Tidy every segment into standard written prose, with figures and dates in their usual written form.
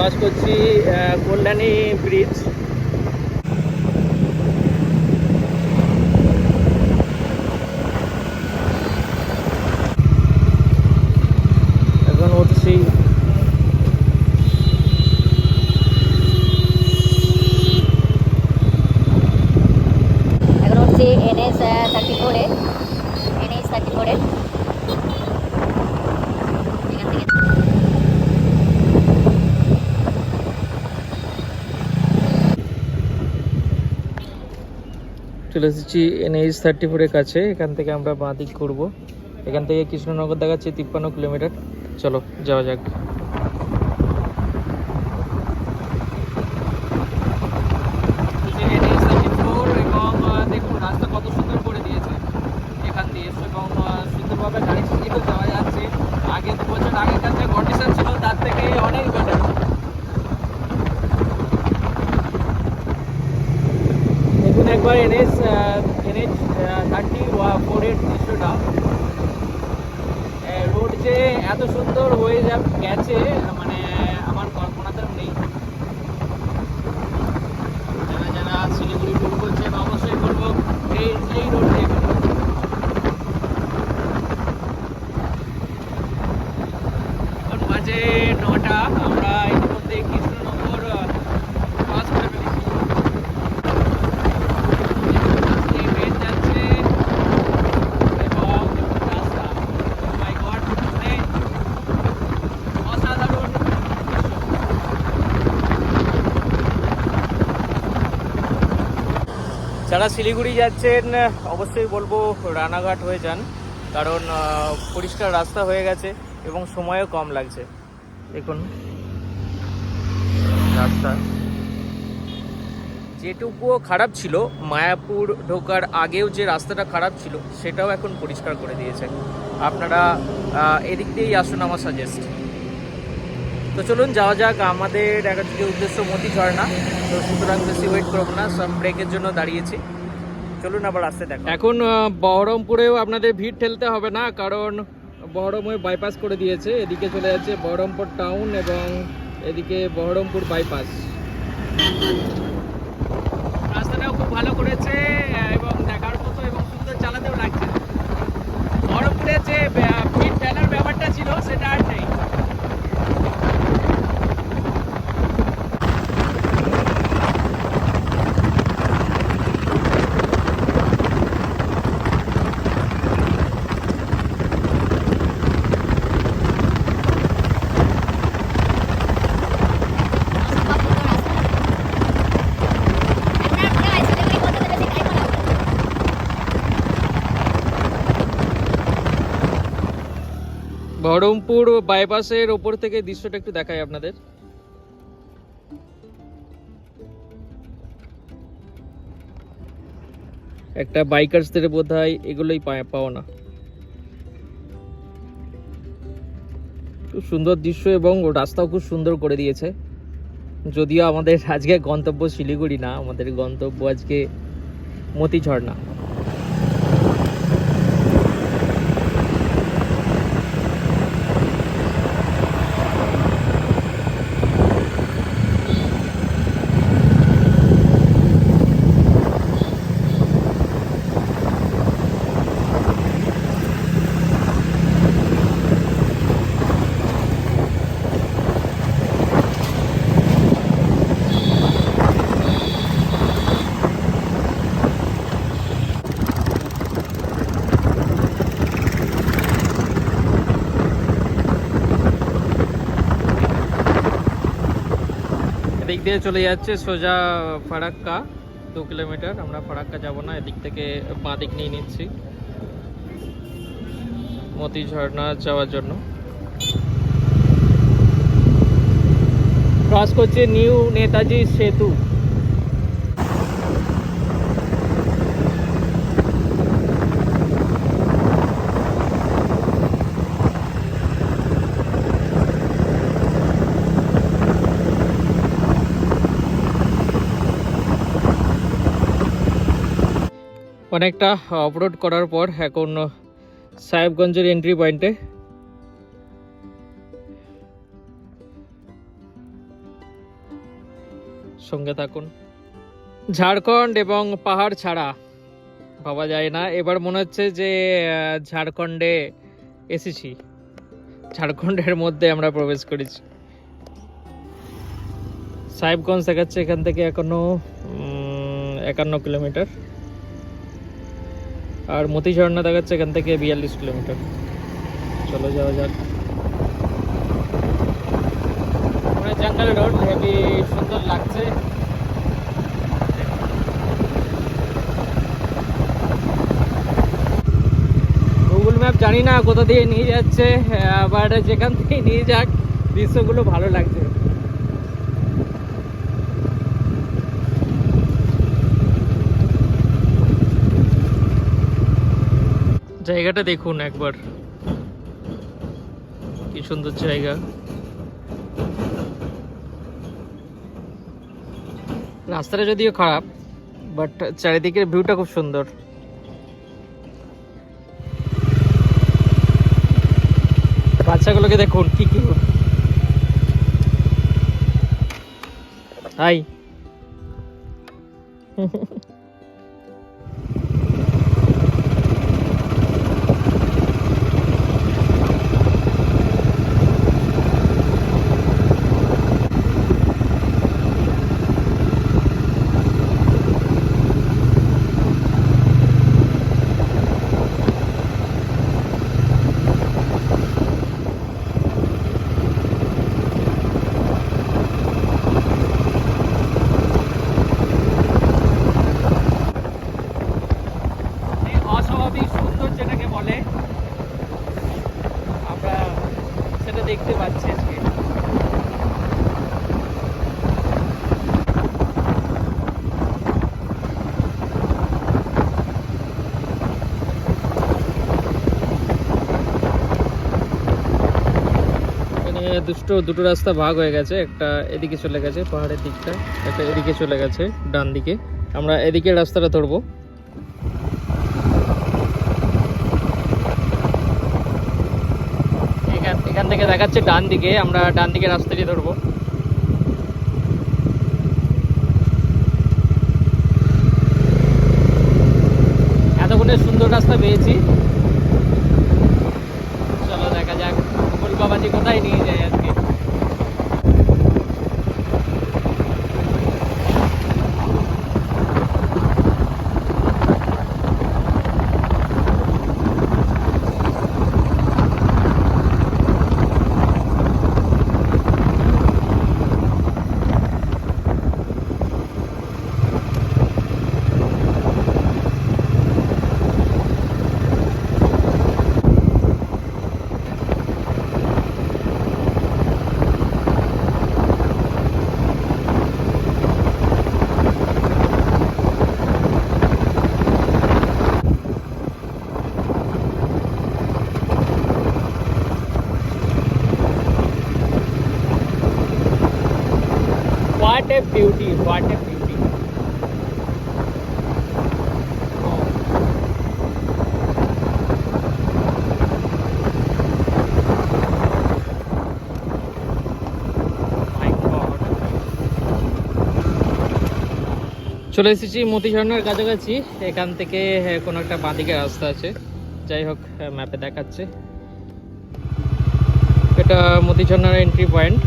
Cross করছি Kalyani bridge. এখন উঠছি NH 34-এ NH 34-এ চলে এসেছি NH 34-এর কাছে। এখান থেকে আমরা বাঁ দিক করবো। এখান থেকে কৃষ্ণনগর দেখাচ্ছে 53 কিলোমিটার। চলো যাওয়া যাক। দেখুন রাস্তা কত সুন্দর করে দিয়েছে এখান দিয়ে, এবং সুন্দরভাবে গাড়ি চালিয়েও যাওয়া যাচ্ছে। আগে 2 বছর আগেকার যে কন্ডিশন ছিল তার থেকে অনেক বেটার। দেখুন একবার NH 34-এর দৃশ্যটা। রোড যে এত সুন্দর হয়ে গেছে মানে আমার কল্পনাতেও নেই। যারা যারা শিলিগুড়ি ট্যুর করছেন অবশ্যই করবো এই রোড দিয়ে। এখন বাজে 9টা, আমরা ইতিমধ্যে কৃষ্ণনগর ক্রস করে ফেলেছি। ট্রেন যাচ্ছে এবং রাস্তা মাই গড মানে অসাধারণ। যারা শিলিগুড়ি যাচ্ছেন অবশ্যই বলবো রানাঘাট হয়ে যান, কারণ পরিষ্কার রাস্তা হয়ে গেছে এবং সময়ও কম লাগছে। দেখুন রাস্তা যেটুকুও খারাপ ছিল, মায়াপুর ঢোকার আগেও যে রাস্তাটা খারাপ ছিল সেটাও এখন পরিষ্কার করে দিয়েছে। আপনারা এদিক দিয়েই আসুন আমার সাজেস্ট। তো চলুন যাওয়া যাক। আমাদের একদিকে উদ্দেশ্য মতি ঝর্ণা, তো সুতরাং বেশি ওয়েট করবো না, সব ব্রেকের জন্য দাঁড়িয়েছি। চলুন আবার আসতে দেখো। এখন বহরমপুরেও আপনাদের ভিড় ঠেলতে হবে না, কারণ বহরমে বাইপাস করে দিয়েছে। এদিকে চলে যাচ্ছে বহরমপুর টাউন এবং এদিকে বহরমপুর বাইপাস। রাস্তাটাও খুব ভালো করেছে এবং দেখার মতো এবং সুন্দর, চালাতেও লাগছে। বহরমপুরে যে ভিড় ঠেলার ব্যাপারটা ছিল সেটা আর নেই। বহরমপুর বাইপাসের ওপর থেকে দৃশ্যটা একটু দেখাই আপনাদের। একটা বাইকার্সদের বোধহয় এগুলোই পাওয়া না। খুব সুন্দর দৃশ্য এবং রাস্তাও খুব সুন্দর করে দিয়েছে। যদিও আমাদের আজকে গন্তব্য শিলিগুড়ি না, আমাদের গন্তব্য আজকে মতি ঝর্ণা। এদিক দিয়ে চলে যাচ্ছে সোজা ফারাক্কা 2 কিলোমিটার। আমরা ফারাক্কা যাব না, এদিক থেকে বাঁ দিক নিয়ে নিচ্ছি মতি ঝর্ণা যাওয়ার জন্য। ক্রস করছে নিউ নেতাজি সেতু। অনেকটা অফরোড করার পর এখন সাহেবগঞ্জের এন্ট্রি পয়েন্টে। সঙ্গে থাকুন। ঝাড়খণ্ড এবং পাহাড় ছাড়া ভাবা যায় না। এবার মনে হচ্ছে যে ঝাড়খণ্ডে এসেছি, ঝাড়খণ্ডের মধ্যে আমরা প্রবেশ করেছি। সাহেবগঞ্জ দেখাচ্ছে এখান থেকে এখনো 51 কিলোমিটার, আর মতিঝর্ণা দেখাচ্ছে এখান থেকে 42 কিলোমিটার। চলো যাওয়া যাক। জঙ্গল রোড হেবি সুন্দর লাগছে। গুগল ম্যাপ জানি না কোথা দিয়ে নিয়ে যাচ্ছে, আবার যেখান থেকে নিয়ে যাক দৃশ্যগুলো ভালো লাগছে। জায়গাটা দেখুন একবার, কি সুন্দর জায়গা। রাস্তাটা যদিও খারাপ, বাট চারিদিকের ভিউটা খুব সুন্দর। বাচ্চাগুলোকে দেখুন কি কি। হাই। অস্বাভাবিক সুন্দর যেটাকে বলে, আমরা সেটা দেখতে পাচ্ছি আজকে। দুটো রাস্তা ভাগ হয়ে গেছে, একটা এদিকে চলে গেছে পাহাড়ের দিকটা, একটা এদিকে চলে গেছে ডান দিকে। আমরা এদিকে রাস্তাটা ধরবো। এখান থেকে দেখাচ্ছে ডান দিকে, আমরা ডান দিকে রাস্তাটি ধরবো। এতক্ষণে সুন্দর রাস্তা পেয়েছি, চলো দেখা যাক গুগল বাবাজি কোথায় নিয়ে যায় আজকে। What a beauty, what a beauty. চলে এসেছি মতিঝর্ণার কাছাকাছি। এখান থেকে কোনো একটা বাঁদিকে রাস্তা আছে, যাই হোক ম্যাপে দেখাচ্ছে এটা মতিঝর্ণার এন্ট্রি পয়েন্ট।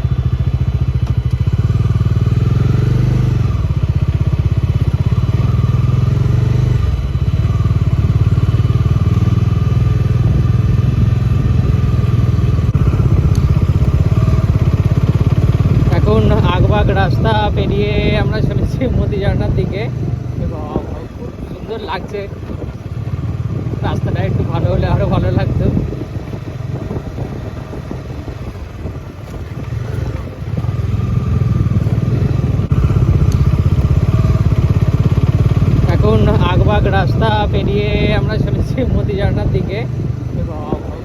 এখন আগবাগ রাস্তা পেরিয়ে আমরা চলেছি মতিঝর্ণার দিকে এবং খুব সুন্দর লাগছে। রাস্তাটা একটু ভালো হলে আরো ভালো লাগতো। এখন আগবাগ রাস্তা পেরিয়ে আমরা চলেছি মতিঝর্ণার দিকে এবং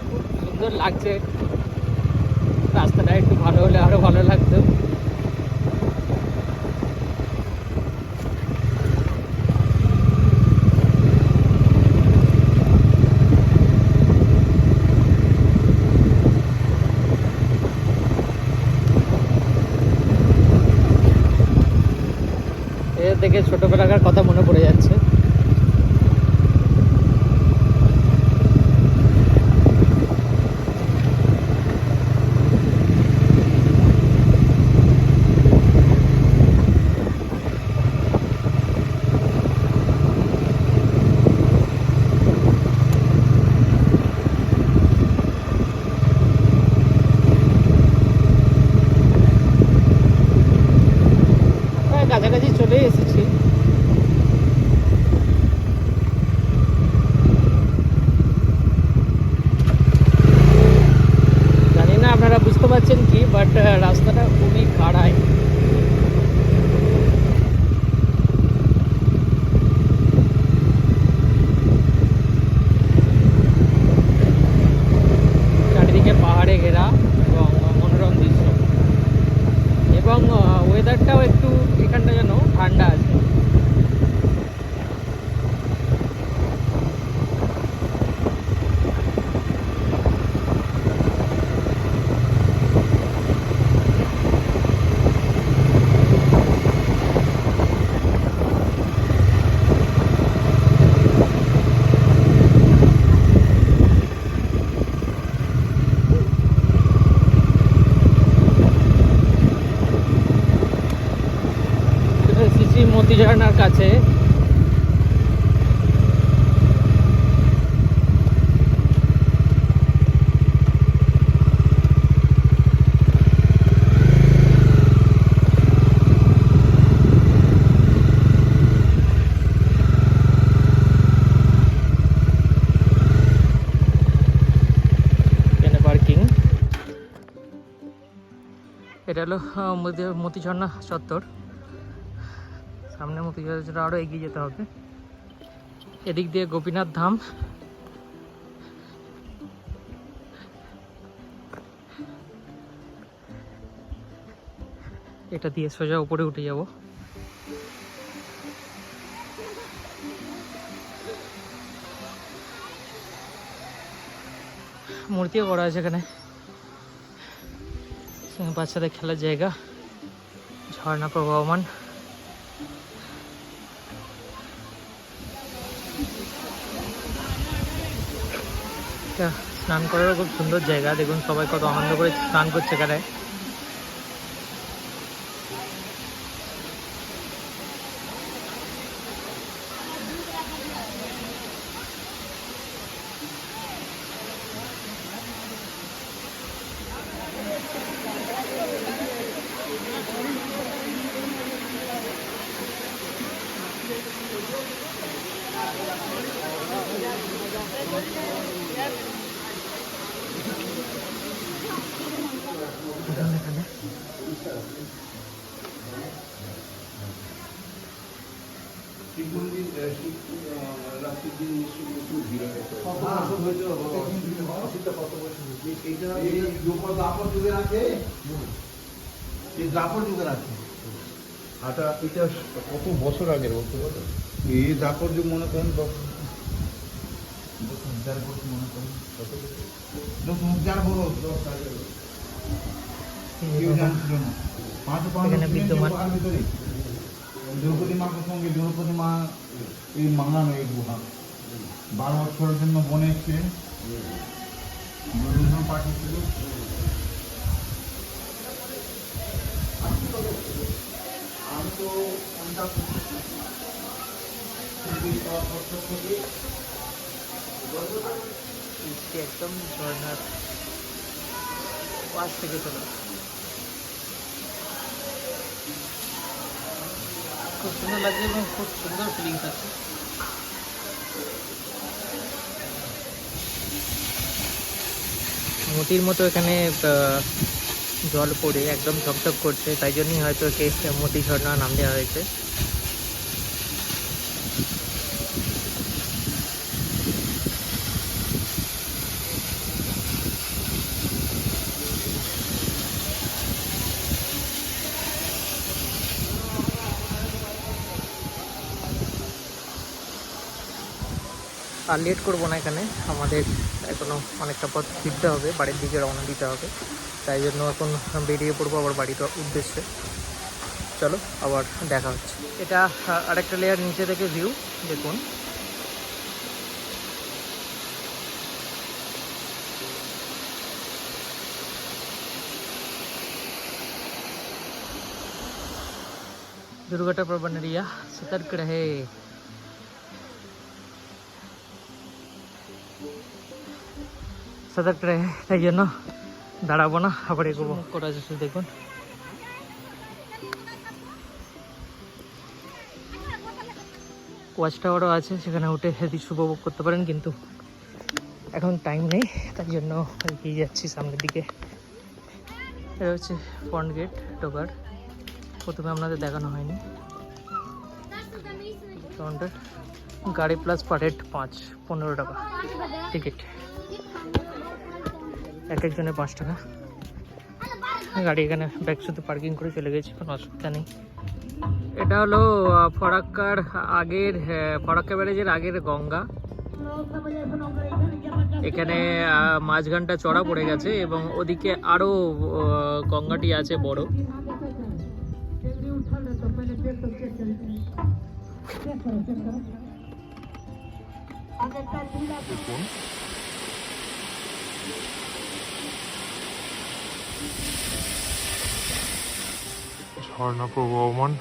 খুব সুন্দর লাগছে। রাস্তাটা একটু ভালো হলে আরো ভালো লাগতো। থেকে ছোটবেলাকার কথা মনে পড়ে যাচ্ছে। কাছাকাছি চলে এসেছি। জানি না আপনারা বুঝতে পারছেন কি, বাট রাস্তাটা খুবই খাড়াই। চারিদিকে পাহাড়ে ঘেরা এবং মনোরম দৃশ্য, এবং ওয়েদারটাও একটু এখানটা যেন ঠান্ডা আছে। এসেছি মতি ঝর্ণার কাছে। এখানে পার্কিং। এটা হলো মতি ঝর্ণা চত্বর। সামনে মতি ঝর্ণা আরও এগিয়ে যেতে হবে। এদিক দিয়ে গোপীনাথ ধাম। এটা দিয়ে সোজা উপরে উঠে যাব। মূর্তিও করা আছে এখানে, বাচ্চাদের খেলার জায়গা, ঝর্ণা প্রবাহমান। স্নান করারও খুব সুন্দর জায়গা। দেখুন সবাই কত আনন্দ করে স্নান করছে এখানে। এটা কত বছর আগের বলতে পারো? এই দাপর যুগ মনে করেন 10,000 বছর মনে করেন, 10,000 বছর 5 বিদ্যমান দ্রৌপদী মাকে সঙ্গে দ্রৌপদী মা এই মাঙানো এই গুহা 12 বছরের জন্য বনে এসেছিলেন, দুজন পাঠিয়েছিল। আমি তো একদম ঝর্ণার পাশ থেকে চলো। খুব সুন্দর লাগছে এবং খুব সুন্দর ফিলিংস আছে। মতির মতো এখানে জল পড়ে একদম ঝকঝক করছে, তাই জন্যই হয়তো একে মতি ঝর্ণা নাম দেওয়া হয়েছে। আর লেট করবো না, এখানে আমাদের এখনও অনেকটা পথ ফিরতে হবে, বাড়ির দিকে রওনা দিতে হবে। তাই জন্য এখন বেরিয়ে পড়বো আবার বাড়ির উদ্দেশ্যে। চলো আবার দেখা হচ্ছে। এটা আরেকটা লেয়ার নিচে থেকে ভিউ দেখুন। दुर्घटना प्रवण एरिया, सतर्क रहे। সতর্ক রহে, তাই জন্য দাঁড়াবো না, আবার এগোবো। করা যাচ্ছে দেখুন। ওয়াচ টাওয়ারও আছে, সেখানে উঠে দৃশ্য উপভোগ করতে পারেন, কিন্তু এখন টাইম নেই, তাই জন্য এগিয়ে যাচ্ছি সামনের দিকে। এটা হচ্ছে ফ্রন্ট গেট ঢোকার, প্রথমে আপনাদের দেখানো হয়নি। ফ্রন্টের গাড়ি প্লাস পার হেড 15 টাকা টিকিট, এক একজনের 5 টাকা। গাড়ি এখানে ব্যাগ শুধু পার্কিং করে চলে গেছে, কোনো অসুবিধা নেই। এটা হলো ফরাক্কার আগের, ফরাক্কা ব্যারেজের আগের গঙ্গা। এখানে মাঝখানটা চড়া পড়ে গেছে এবং ওদিকে আরো গঙ্গাটি আছে বড়। ঝর্ণা প্রবহমান।